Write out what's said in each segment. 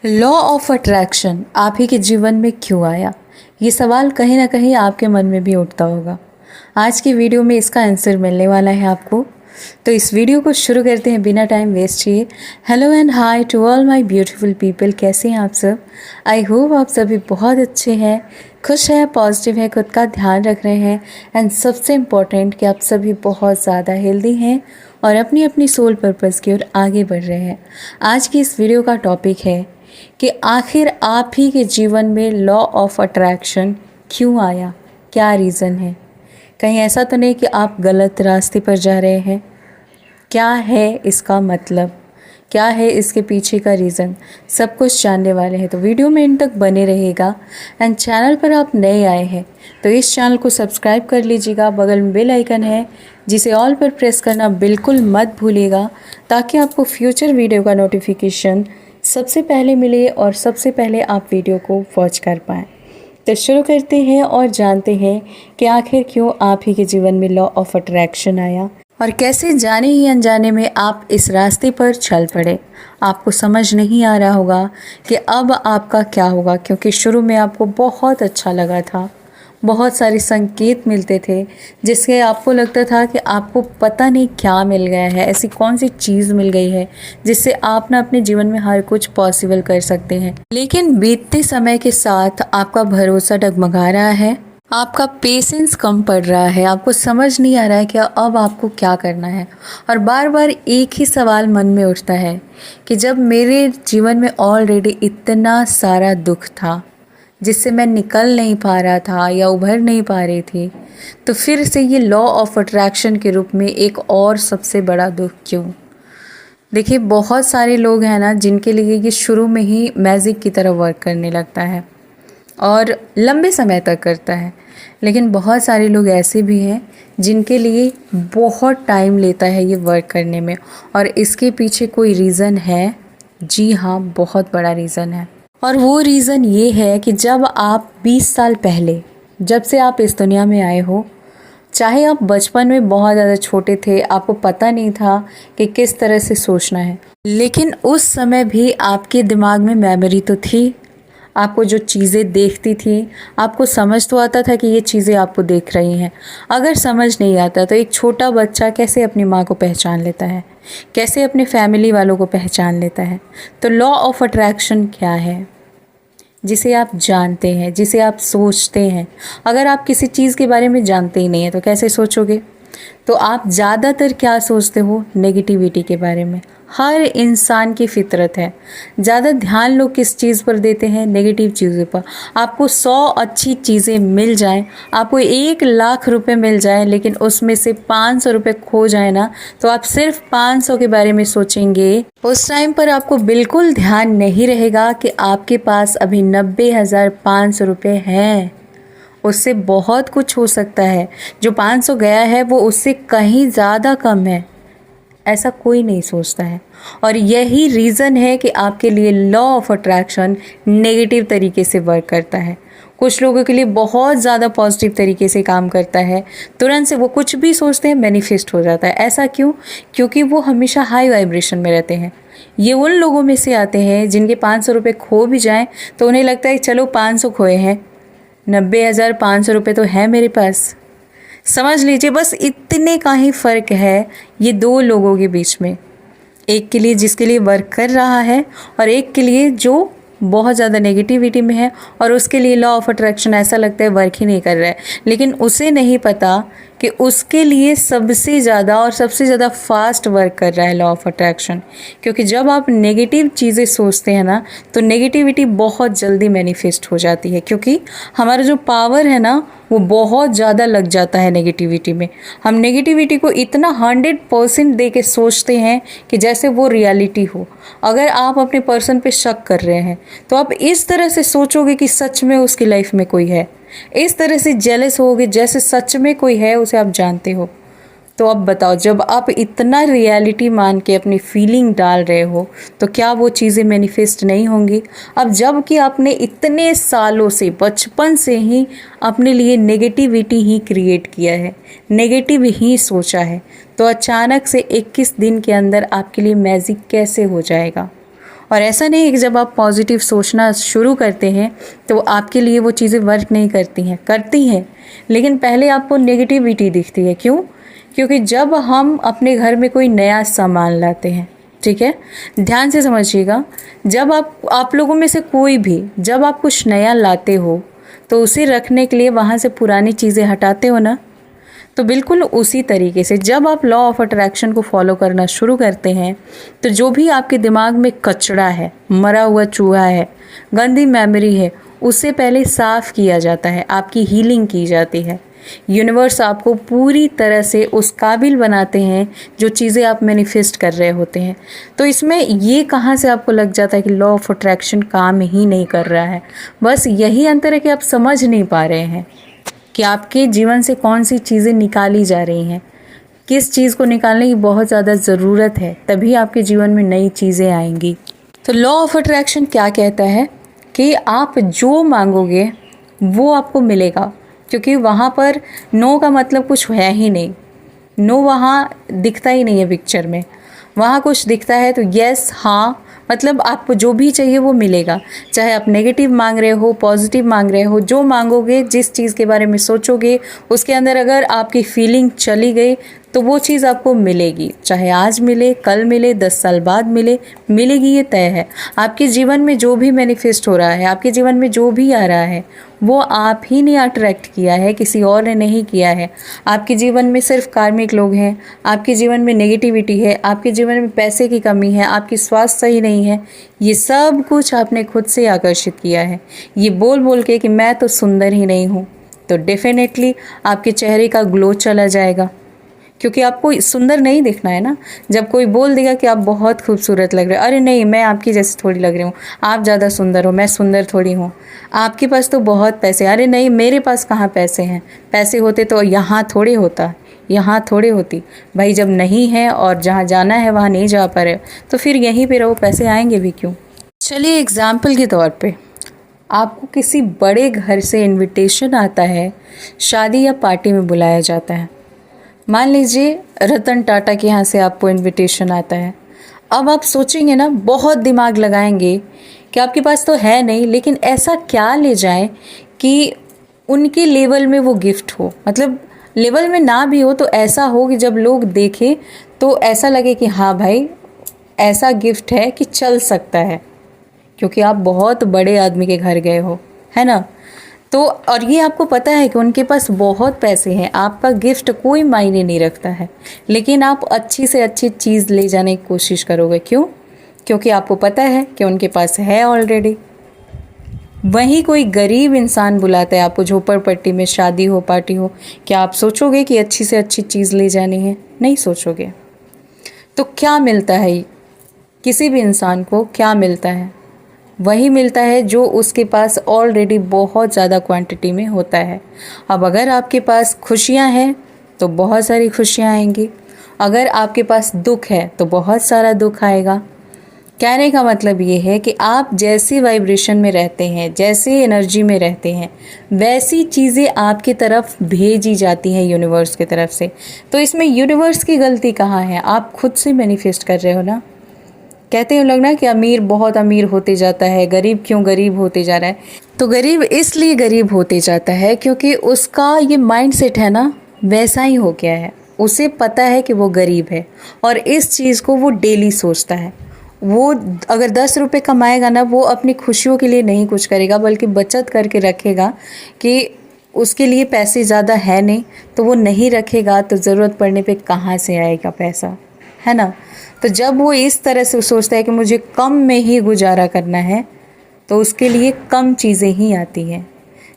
Law of attraction आप ही के जीवन में क्यों आया? ये सवाल कहीं ना कहीं आपके मन में भी उठता होगा। आज की वीडियो में इसका आंसर मिलने वाला है आपको। तो इस वीडियो को शुरू करते हैं बिना टाइम वेस्ट किए। Hello and hi to all my beautiful people, कैसे हैं आप सब? आई होप आप सभी बहुत अच्छे हैं, खुश हैं, पॉजिटिव हैं, खुद का ध्यान रख रहे हैं एंड सबसे इम्पॉर्टेंट कि आप सभी बहुत ज़्यादा हेल्दी हैं और अपनी अपनी सोल पर्पज़ की ओर आगे बढ़ रहे हैं। आज की इस वीडियो का टॉपिक है कि आखिर आप ही के जीवन में लॉ ऑफ अट्रैक्शन क्यों आया, क्या रीज़न है? कहीं ऐसा तो नहीं कि आप गलत रास्ते पर जा रहे हैं? क्या है इसका मतलब, क्या है इसके पीछे का रीज़न, सब कुछ जानने वाले हैं। तो वीडियो में इन तक बने रहेगा। एंड चैनल पर आप नए आए हैं तो इस चैनल को सब्सक्राइब कर लीजिएगा। बगल में बेल आइकन है जिसे ऑल पर प्रेस करना बिल्कुल मत भूलिएगा, ताकि आपको फ्यूचर वीडियो का नोटिफिकेशन सबसे पहले मिले और सबसे पहले आप वीडियो को वॉच कर पाएँ। तो शुरू करते हैं और जानते हैं कि आखिर क्यों आप ही के जीवन में लॉ ऑफ अट्रैक्शन आया और कैसे जाने ही अनजाने में आप इस रास्ते पर चल पड़े। आपको समझ नहीं आ रहा होगा कि अब आपका क्या होगा, क्योंकि शुरू में आपको बहुत अच्छा लगा था, बहुत सारे संकेत मिलते थे जिससे आपको लगता था कि आपको पता नहीं क्या मिल गया है, ऐसी कौन सी चीज़ मिल गई है जिससे आप ना अपने जीवन में हर कुछ पॉसिबल कर सकते हैं। लेकिन बीतते समय के साथ आपका भरोसा डगमगा रहा है, आपका पेशेंस कम पड़ रहा है, आपको समझ नहीं आ रहा है कि अब आपको क्या करना है। और बार बार एक ही सवाल मन में उठता है कि जब मेरे जीवन में ऑलरेडी इतना सारा दुख था जिससे मैं निकल नहीं पा रहा था या उभर नहीं पा रही थी, तो फिर से ये लॉ ऑफ अट्रैक्शन के रूप में एक और सबसे बड़ा दुख क्यों? देखिए, बहुत सारे लोग हैं ना जिनके लिए ये शुरू में ही मैजिक की तरह वर्क करने लगता है और लंबे समय तक करता है। लेकिन बहुत सारे लोग ऐसे भी हैं जिनके लिए बहुत टाइम लेता है ये वर्क करने में, और इसके पीछे कोई रीज़न है। जी हाँ, बहुत बड़ा रीज़न है। और वो रीज़न ये है कि जब आप 20 साल पहले, जब से आप इस दुनिया में आए हो, चाहे आप बचपन में बहुत ज़्यादा छोटे थे, आपको पता नहीं था कि किस तरह से सोचना है, लेकिन उस समय भी आपके दिमाग में मेमोरी तो थी। आपको जो चीज़ें देखती थी, आपको समझ तो आता था कि ये चीज़ें आपको देख रही हैं। अगर समझ नहीं आता तो एक छोटा बच्चा कैसे अपनी माँ को पहचान लेता है, कैसे अपने फैमिली वालों को पहचान लेता है? तो लॉ ऑफ अट्रैक्शन क्या है जिसे आप जानते हैं, जिसे आप सोचते हैं? अगर आप किसी चीज़ के बारे में जानते ही नहीं हैं तो कैसे सोचोगे? तो आप ज़्यादातर क्या सोचते हो? नेगेटिविटी के बारे में। हर इंसान की फितरत है। ज़्यादा ध्यान लोग किस चीज़ पर देते हैं? नेगेटिव चीज़ों पर। आपको 100 अच्छी चीज़ें मिल जाएं, आपको 1,00,000 रुपए मिल जाएं, लेकिन उसमें से 500 रुपये खो जाए ना, तो आप सिर्फ 500 के बारे में सोचेंगे। उस टाइम पर आपको बिल्कुल ध्यान नहीं रहेगा कि आपके पास अभी 90,500 रुपये हैं। उससे बहुत कुछ हो सकता है। जो 500 गया है वो उससे कहीं ज़्यादा कम है, ऐसा कोई नहीं सोचता है। और यही रीज़न है कि आपके लिए लॉ ऑफ अट्रैक्शन नेगेटिव तरीके से वर्क करता है। कुछ लोगों के लिए बहुत ज़्यादा पॉजिटिव तरीके से काम करता है। तुरंत से वो कुछ भी सोचते हैं, मैनिफेस्ट हो जाता है। ऐसा क्यों? क्योंकि वो हमेशा हाई वाइब्रेशन में रहते हैं। ये उन लोगों में से आते हैं जिनके 500 रुपये खो भी जाएँ तो उन्हें लगता है चलो 500 खोए हैं, 90,500 रुपये तो है मेरे पास। समझ लीजिए, बस इतने का ही फ़र्क है ये दो लोगों के बीच में। एक के लिए जिसके लिए वर्क कर रहा है और एक के लिए जो बहुत ज़्यादा नेगेटिविटी में है, और उसके लिए लॉ ऑफ अट्रैक्शन ऐसा लगता है वर्क ही नहीं कर रहा है। लेकिन उसे नहीं पता कि उसके लिए सबसे ज़्यादा और सबसे ज़्यादा फास्ट वर्क कर रहा है लॉ ऑफ अट्रैक्शन। क्योंकि जब आप नेगेटिव चीज़ें सोचते हैं ना, तो नेगेटिविटी बहुत जल्दी मैनिफेस्ट हो जाती है, क्योंकि हमारा जो पावर है ना वो बहुत ज़्यादा लग जाता है नेगेटिविटी में। हम नेगेटिविटी को इतना 100% दे के सोचते हैं कि जैसे वो रियलिटी हो। अगर आप अपने पर्सन पे शक कर रहे हैं तो आप इस तरह से सोचोगे कि सच में उसकी लाइफ में कोई है, इस तरह से जेलस होगे जैसे सच में कोई है, उसे आप जानते हो। तो अब बताओ, जब आप इतना रियलिटी मान के अपनी फीलिंग डाल रहे हो तो क्या वो चीज़ें मैनिफेस्ट नहीं होंगी? अब जब कि आपने इतने सालों से, बचपन से ही अपने लिए नेगेटिविटी ही क्रिएट किया है, नेगेटिव ही सोचा है, तो अचानक से 21 दिन के अंदर आपके लिए मैजिक कैसे हो जाएगा? और ऐसा नहीं है कि जब आप पॉजिटिव सोचना शुरू करते हैं तो आपके लिए वो चीज़ें वर्क नहीं करती हैं, करती हैं, लेकिन पहले आपको नेगेटिविटी दिखती है। क्यों? क्योंकि जब हम अपने घर में कोई नया सामान लाते हैं, ठीक है, ध्यान से समझिएगा, जब आप लोगों में से कोई भी जब आप कुछ नया लाते हो तो उसे रखने के लिए वहाँ से पुरानी चीज़ें हटाते हो ना। तो बिल्कुल उसी तरीके से जब आप लॉ ऑफ अट्रैक्शन को फॉलो करना शुरू करते हैं तो जो भी आपके दिमाग में कचरा है, मरा हुआ चूहा है, गंदी मेमोरी है, उससे पहले साफ़ किया जाता है, आपकी हीलिंग की जाती है। यूनिवर्स आपको पूरी तरह से उस काबिल बनाते हैं जो चीज़ें आप मैनिफेस्ट कर रहे होते हैं। तो इसमें ये कहाँ से आपको लग जाता है कि लॉ ऑफ अट्रैक्शन काम ही नहीं कर रहा है? बस यही अंतर है कि आप समझ नहीं पा रहे हैं कि आपके जीवन से कौन सी चीज़ें निकाली जा रही हैं, किस चीज़ को निकालने की बहुत ज़्यादा ज़रूरत है, तभी आपके जीवन में नई चीज़ें आएंगी। तो लॉ ऑफ अट्रैक्शन क्या कहता है कि आप जो मांगोगे वो आपको मिलेगा, क्योंकि वहाँ पर नो का मतलब कुछ है ही नहीं। नो वहाँ दिखता ही नहीं है पिक्चर में। वहाँ कुछ दिखता है तो यस, हाँ, मतलब आपको जो भी चाहिए वो मिलेगा। चाहे आप नेगेटिव मांग रहे हो, पॉजिटिव मांग रहे हो, जो मांगोगे, जिस चीज़ के बारे में सोचोगे, उसके अंदर अगर आपकी फीलिंग चली गई तो वो चीज़ आपको मिलेगी। चाहे आज मिले, कल मिले, 10 साल बाद मिले, मिलेगी, ये तय है। आपके जीवन में जो भी मैनिफेस्ट हो रहा है, आपके जीवन में जो भी आ रहा है, वो आप ही ने अट्रैक्ट किया है, किसी और ने नहीं किया है। आपके जीवन में सिर्फ कार्मिक लोग हैं, आपके जीवन में नेगेटिविटी है, आपके जीवन में पैसे की कमी है, आपकी स्वास्थ्य सही नहीं है, ये सब कुछ आपने खुद से आकर्षित किया है। ये बोल बोल के कि मैं तो सुंदर ही नहीं हूँ, तो डेफिनेटली आपके चेहरे का ग्लो चला जाएगा, क्योंकि आपको सुंदर नहीं दिखना है ना। जब कोई बोल देगा कि आप बहुत खूबसूरत लग रहे हो, अरे नहीं, मैं आपकी जैसी थोड़ी लग रही हूँ, आप ज़्यादा सुंदर हो, मैं सुंदर थोड़ी हूँ, आपके पास तो बहुत पैसे, अरे नहीं, मेरे पास कहाँ पैसे हैं, पैसे होते तो यहाँ थोड़े होता, यहाँ थोड़े होती। भाई जब नहीं है और जहाँ जाना है वहाँ नहीं जा पा रहे तो फिर यहीं पे रहो, पैसे आएंगे भी क्यों। चलिए एग्ज़ाम्पल के तौर पे आपको किसी बड़े घर से इनविटेशन आता है, शादी या पार्टी में बुलाया जाता है। मान लीजिए रतन टाटा के यहाँ से आपको इनविटेशन आता है। अब आप सोचेंगे ना, बहुत दिमाग लगाएंगे कि आपके पास तो है नहीं, लेकिन ऐसा क्या ले जाएं कि उनके लेवल में वो गिफ्ट हो, मतलब लेवल में ना भी हो तो ऐसा हो कि जब लोग देखें तो ऐसा लगे कि हाँ भाई, ऐसा गिफ्ट है कि चल सकता है, क्योंकि आप बहुत बड़े आदमी के घर गए हो, है ना। तो और ये आपको पता है कि उनके पास बहुत पैसे हैं, आपका गिफ्ट कोई मायने नहीं रखता है, लेकिन आप अच्छी से अच्छी चीज़ ले जाने की कोशिश करोगे। क्यों? क्योंकि आपको पता है कि उनके पास है ऑलरेडी। वहीं कोई गरीब इंसान बुलाता है आपको, झोपड़पट्टी में शादी हो, पार्टी हो, क्या आप सोचोगे कि अच्छी से अच्छी चीज़ ले जानी है? नहीं सोचोगे। तो क्या मिलता है किसी भी इंसान को? क्या मिलता है? वही मिलता है जो उसके पास ऑलरेडी बहुत ज़्यादा क्वांटिटी में होता है। अब अगर आपके पास खुशियाँ हैं तो बहुत सारी खुशियाँ आएंगी, अगर आपके पास दुख है तो बहुत सारा दुख आएगा। कहने का मतलब ये है कि आप जैसी वाइब्रेशन में रहते हैं, जैसी एनर्जी में रहते हैं, वैसी चीज़ें आपकी तरफ भेजी जाती हैं यूनिवर्स की तरफ से। तो इसमें यूनिवर्स की गलती कहाँ है? आप खुद से मैनिफेस्ट कर रहे हो ना। कहते हैं लोग ना कि अमीर बहुत अमीर होते जाता है, गरीब क्यों गरीब होते जा रहा है। तो गरीब इसलिए गरीब होते जाता है क्योंकि उसका ये माइंडसेट है ना, वैसा ही हो गया है। उसे पता है कि वो गरीब है और इस चीज़ को वो डेली सोचता है। वो अगर 10 रुपये कमाएगा ना, वो अपनी खुशियों के लिए नहीं कुछ करेगा, बल्कि बचत करके रखेगा कि उसके लिए पैसे ज़्यादा है नहीं, तो वो नहीं रखेगा तो ज़रूरत पड़ने पे कहाँ से आएगा पैसा, है ना। तो जब वो इस तरह से सोचता है कि मुझे कम में ही गुजारा करना है, तो उसके लिए कम चीज़ें ही आती हैं।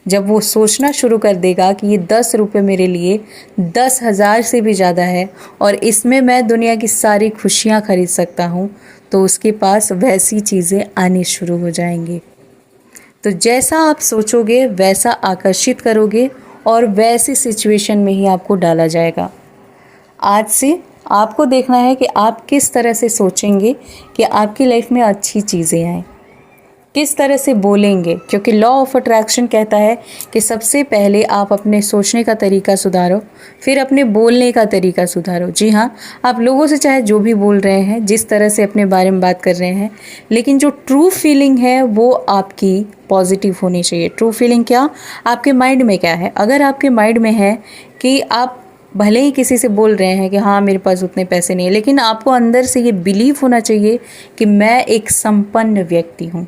जब वो सोचना शुरू कर देगा कि ये 10 रुपये मेरे लिए 10,000 से भी ज़्यादा है और इसमें मैं दुनिया की सारी खुशियाँ खरीद सकता हूँ, तो उसके पास वैसी चीज़ें आनी शुरू हो जाएंगी। तो जैसा आप सोचोगे वैसा आकर्षित करोगे और वैसी सिचुएशन में ही आपको डाला जाएगा। आज से आपको देखना है कि आप किस तरह से सोचेंगे कि आपकी लाइफ में अच्छी चीज़ें आएँ। किस तरह से बोलेंगे, क्योंकि लॉ ऑफ अट्रैक्शन कहता है कि सबसे पहले आप अपने सोचने का तरीका सुधारो, फिर अपने बोलने का तरीका सुधारो। जी हाँ, आप लोगों से चाहे जो भी बोल रहे हैं, जिस तरह से अपने बारे में बात कर रहे हैं, लेकिन जो ट्रू फीलिंग है वो आपकी पॉजिटिव होनी चाहिए। ट्रू फीलिंग क्या, आपके माइंड में क्या है। अगर आपके माइंड में है कि आप भले ही किसी से बोल रहे हैं कि हाँ मेरे पास उतने पैसे नहीं है, लेकिन आपको अंदर से ये बिलीव होना चाहिए कि मैं एक संपन्न व्यक्ति हूँ,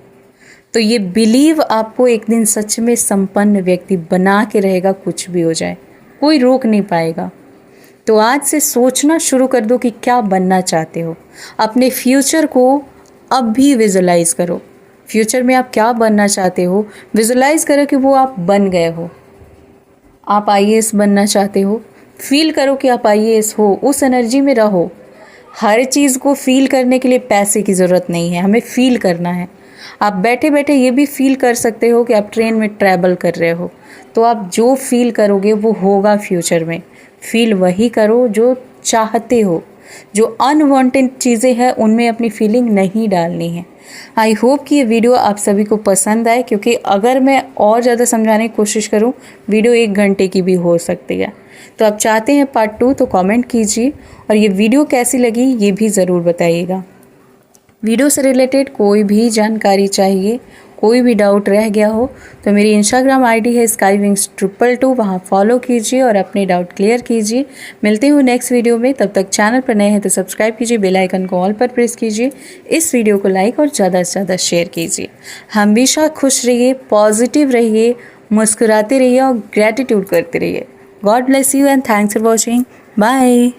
तो ये बिलीव आपको एक दिन सच में संपन्न व्यक्ति बना के रहेगा। कुछ भी हो जाए कोई रोक नहीं पाएगा। तो आज से सोचना शुरू कर दो कि क्या बनना चाहते हो। अपने फ्यूचर को अब भी विजुलाइज करो। फ्यूचर में आप क्या बनना चाहते हो विजुलाइज करो कि वो आप बन गए हो। आप आईएएस बनना चाहते हो, फील करो कि आप आईएएस हो, उस एनर्जी में रहो। हर चीज़ को फील करने के लिए पैसे की ज़रूरत नहीं है, हमें फील करना है। आप बैठे बैठे ये भी फील कर सकते हो कि आप ट्रेन में ट्रैवल कर रहे हो, तो आप जो फील करोगे वो होगा फ्यूचर में। फील वही करो जो चाहते हो। जो अनवांटेड चीज़ें हैं उनमें अपनी फीलिंग नहीं डालनी है। आई होप कि ये वीडियो आप सभी को पसंद आए, क्योंकि अगर मैं और ज़्यादा समझाने की कोशिश करूँ वीडियो 1 घंटे की भी हो सकती है। तो आप चाहते हैं पार्ट 2 तो कमेंट कीजिए, और ये वीडियो कैसी लगी ये भी ज़रूर बताइएगा। वीडियो से रिलेटेड कोई भी जानकारी चाहिए, कोई भी डाउट रह गया हो तो मेरी इंस्टाग्राम आईडी है skywings222, वहाँ फॉलो कीजिए और अपने डाउट क्लियर कीजिए। मिलते हूँ नेक्स्ट वीडियो में, तब तक चैनल पर नए हैं तो सब्सक्राइब कीजिए, बेल आइकन को ऑल पर प्रेस कीजिए, इस वीडियो को लाइक और ज़्यादा से ज़्यादा शेयर कीजिए। हमेशा खुश रहिए, पॉजिटिव रहिए, मुस्कुराते रहिए और ग्रैटिट्यूड करते रहिए। God bless you and thanks for watching. Bye.